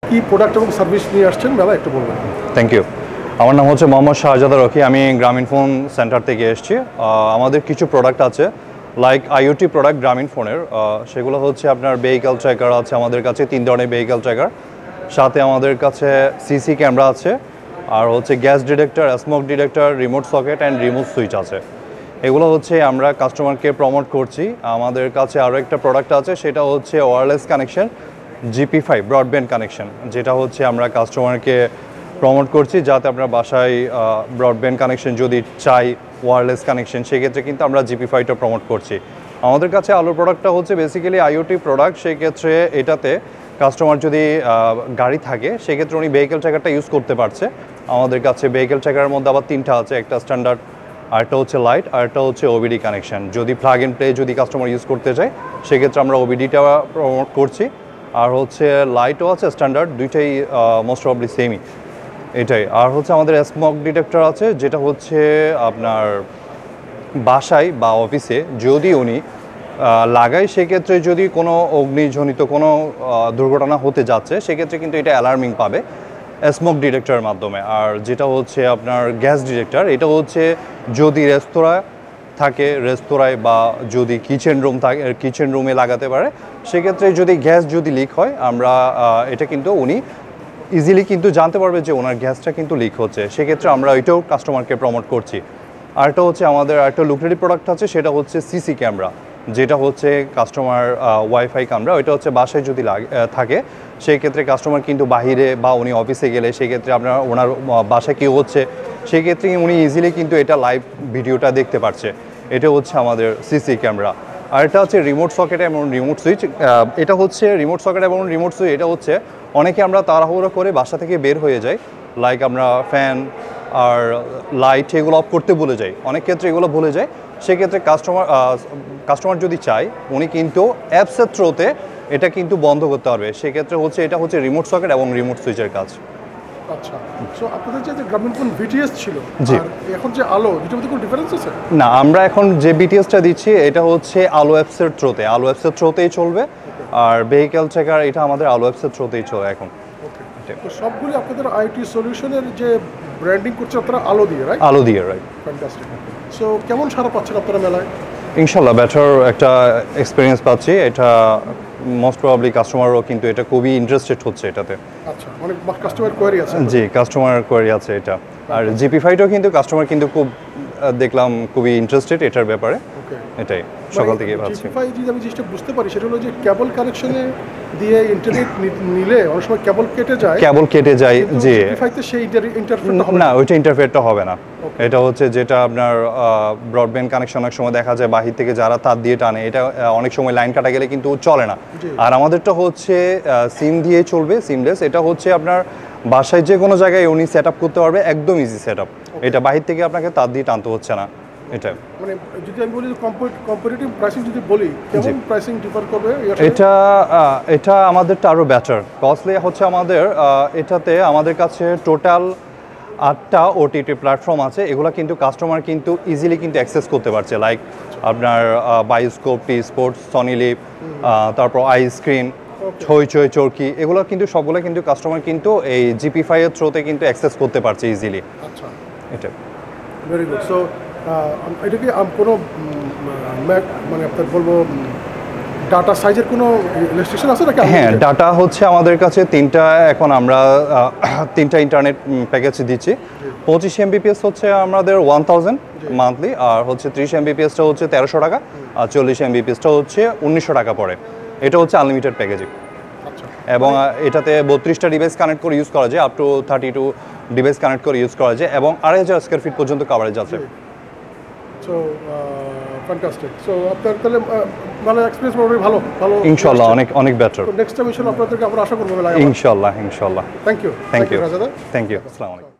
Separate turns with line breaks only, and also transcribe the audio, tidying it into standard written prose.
কি প্রোডাক্ট এবং সার্ভিস নিয়ে আসছেন মেলা একটু বলবেন।
Thank you. আমার নাম হচ্ছে মোহাম্মদ শাহজাদা রকি, আমি গ্রামীণ ফোন সেন্টার থেকে এসেছি। আমাদের কিছু প্রোডাক্ট আছে লাইক আইওটি প্রোডাক্ট গ্রামীণ ফোনের, সেগুলো হচ্ছে আপনার ভেহিক্যাল ট্র্যাকার আছে আমাদের কাছে 3 ধরনের ভেহিক্যাল ট্র্যাকার, সাথে আমাদের কাছে সিসি ক্যামেরা আছে, আর হচ্ছে gas detector, smoke detector, remote socket and remote switch আছে। এগুলো হচ্ছে আমরা কাস্টমারকে প্রমোট করছি। আমাদের কাছে আরও একটা প্রোডাক্ট আছে, সেটা হচ্ছে wireless connection GP5 broadband connection, যেটা হচ্ছে আমরা কাস্টমারকে প্রমোট করছি যাতে আপনার বাসায় ব্রডব্যান্ড কানেকশন যদি চাই ওয়্যারলেস কানেকশন, সেক্ষেত্রে কিন্তু আমরা GP5টা প্রমোট করছি। আমাদের কাছে আলোর প্রোডাক্টটা হচ্ছে বেসিক্যালি আইওটি প্রোডাক্ট। সেই ক্ষেত্রে এটাতে কাস্টমার যদি গাড়ি থাকে সেক্ষেত্রে উনি ভেহিক্যাল ট্র্যাকারটা ইউজ করতে পারছে। আমাদের কাছে ভেহিক্যাল ট্র্যাকারের মধ্যে আবার 3টা আছে, একটা স্ট্যান্ডার্ড, আরেকটা হচ্ছে লাইট, আরেকটা হচ্ছে ওবিডি কানেকশন। যদি প্লাগ ইন প্লে যদি কাস্টমার ইউজ করতে চায় সেক্ষেত্রে আমরা ওবিডিটা প্রমোট করছি। আর হচ্ছে লাইটও আছে স্ট্যান্ডার্ড, দুইটাই মোস্ট প্রবলি সেমই এটাই। আর হচ্ছে আমাদের স্মোক ডিটেক্টর আছে, যেটা হচ্ছে আপনার বাসায় বা অফিসে যদি উনি লাগায় সেক্ষেত্রে যদি কোনো অগ্নিজনিত কোনো দুর্ঘটনা হতে যাচ্ছে সেক্ষেত্রে কিন্তু এটা অ্যালার্মিং পাবে স্মোক ডিটেক্টরের মাধ্যমে। আর যেটা হচ্ছে আপনার গ্যাস ডিটেক্টর, এটা হচ্ছে যদি রেস্তোরাঁ থাকে, রেস্তোরাঁয় বা যদি কিচেন রুম থাকে, কিচেন রুমে লাগাতে পারে, সেক্ষেত্রে যদি গ্যাস যদি লিক হয় আমরা এটা কিন্তু উনি ইজিলি কিন্তু জানতে পারবে যে ওনার গ্যাসটা কিন্তু লিক হচ্ছে, সেক্ষেত্রে আমরা ওইটাও কাস্টমারকে প্রমোট করছি। আরেকটা হচ্ছে আমাদের আরেকটা লুক্রেটিভ প্রোডাক্ট আছে, সেটা হচ্ছে সিসি ক্যামেরা, যেটা হচ্ছে কাস্টমার ওয়াইফাই ক্যামেরা। ওইটা হচ্ছে বাসায় যদি থাকে সেই ক্ষেত্রে কাস্টমার কিন্তু বাহিরে বা উনি অফিসে গেলে সেক্ষেত্রে আপনার ওনার বাসায় কী হচ্ছে সেক্ষেত্রে উনি ইজিলি কিন্তু এটা লাইভ ভিডিওটা দেখতে পারছে। এটা হচ্ছে আমাদের সিসি ক্যামেরা। আর এটা হচ্ছে রিমোট সকেট এবং রিমোট সুইচ। এটা হচ্ছে রিমোট সকেট এবং রিমোট সুইচ, এটা হচ্ছে অনেকে আমরা তাড়াহুড়ো করে বাসা থেকে বের হয়ে যাই, লাইক আমরা ফ্যান আর লাইট এগুলো অফ করতে ভুলে যাই, অনেক ক্ষেত্রে এগুলো ভুলে যায়। সেক্ষেত্রে কাস্টমার যদি চায় উনি কিন্তু অ্যাপসের থ্রুতে এটা কিন্তু বন্ধ করতে পারবে। সেক্ষেত্রে হচ্ছে এটা হচ্ছে রিমোট সকেট এবং রিমোট সুইচের কাজ।
আচ্ছা, সো আপনাদের যে গ্রামীণ ফোন বিটিএস ছিল আর এখন যে আলো, এটার মধ্যে কোনো ডিফারেন্স আছে?
না, আমরা এখন যে বিটিএসটা দিচ্ছি এটা হচ্ছে আলো অ্যাপসের থ্রুতে, আলো অ্যাপসের থ্রুতেই চলবে। আর ভেহিক্যাল ট্র্যাকার এটা আমাদের আলো অ্যাপসের থ্রুতেই চলে এখন।
তো সবগুলো আপনাদের আইটি সলিউশনের যে ব্র্যান্ডিং করছে আপনারা আলো দিয়ে, রাইট?
আলো দিয়ে, রাইট।
ফ্যান্টাস্টিক। সো কেমন সাড়া পাচ্ছেন আপনারা মেলায়?
ইনশাল্লাহ বেটার একটা এক্সপিরিয়েন্স পাচ্ছি। এটা মোস্ট প্রবাবলি কাস্টমারও কিন্তু এটা খুবই ইন্টারেস্টেড হচ্ছে এটাতে।
আচ্ছা, অনেক কাস্টমার কোয়ারি আছে।
জি, কাস্টমার কোয়ারি আছে এটা। আর GP5টাও কিন্তু কাস্টমার কিন্তু খুব দেখলাম খুবই ইন্টারেস্টেড এটার ব্যাপারে। এটাই সকাল থেকে ভাবছি।
GP5 যদি আমি জিনিসটা বুঝতে পারি সেটা হলো যে কেবল কানেকশনে দিয়ে ইন্টারনেট নিলে অনেক সময় কেবল কেটে যায়। জি, GP5তে সেই ইন্টারফেসটা হবে
না, ওইটা ইন্টারফেসটা হবে না। এটা হচ্ছে যেটা আপনার ব্রডব্যান্ড কানেকশন অনেক সময় দেখা যায় বাহির থেকে যারা তার দিয়ে টানে, এটা অনেক সময় লাইন কাটা গেলে কিন্তু চলে না। আর আমাদেরটা হচ্ছে সিম দিয়ে চলবে, সিমলেস। এটা হচ্ছে আপনার বাসায় যে কোনো জায়গায় উনি সেট আপ করতে পারবে, একদম ইজি সেট আপ। এটা বাহির থেকে আপনাকে তার দিয়ে টানতে হচ্ছে না। এটা
মানে যদি আমি বলি কম্পিটিটিভ প্রাইসিং যদি বলি, কেমন প্রাইসিং ডিফার করবে?
এটা আমাদেরটা আরও বেটার কস্টলি হচ্ছে আমাদের। এটাতে আমাদের কাছে টোটাল 8টা OTT প্ল্যাটফর্ম আছে। এগুলো কিন্তু কাস্টমার কিন্তু ইজিলি কিন্তু অ্যাক্সেস করতে পারছে, লাইক আপনার bioscope, T Sports, Sony leave, তারপর আইস্ক্রিন, হইচই, চরকি, এগুলো কিন্তু সবগুলো কিন্তু কাস্টমার কিন্তু এই GP5 এর থ্রুতে কিন্তু অ্যাক্সেস করতে পারছে ইজিলি।
আচ্ছা,
এটা
ভেরি গুড। সো এটা কি কোনো মানে আপনার বলবো ডাটা সাইজের কোনো রেস্ট্রিকশন আছে নাকি?
হ্যাঁ, ডাটা হচ্ছে আমাদের কাছে 3টা, এখন আমরা 3টা ইন্টারনেট প্যাকেজ দিচ্ছি। 25 MBPS হচ্ছে আমাদের 1000 মান্থলি, আর হচ্ছে 30 MBPSটা হচ্ছে 1300 টাকা, আর 40 MBPSটা হচ্ছে 1900 টাকা পড়ে। এটা হচ্ছে আনলিমিটেড প্যাকেজিং। এবং এটাতে 32টা ডিভাইস কানেক্ট করে ইউজ করা যায়, আপ টু 32 ডিভাইস কানেক্ট করে ইউজ করা যায়, এবং 2500 স্কোয়ার ফিট পর্যন্ত কভারেজ আছে।
So fantastic. সো আপনার তাহলে মানে এক্সপেরিয়েন্স মোটামুটি ভালো
ইনশাআল্লাহ, অনেক বেটার।
নেক্সট টাইম ইনশাআল্লাহ আপনাদেরকে আমরা আশা করবো।
ইনশাআল্লাহ।
থ্যাংক ইউ
রাজাদা, থ্যাংক ইউ। আসসালামু আলাইকুম।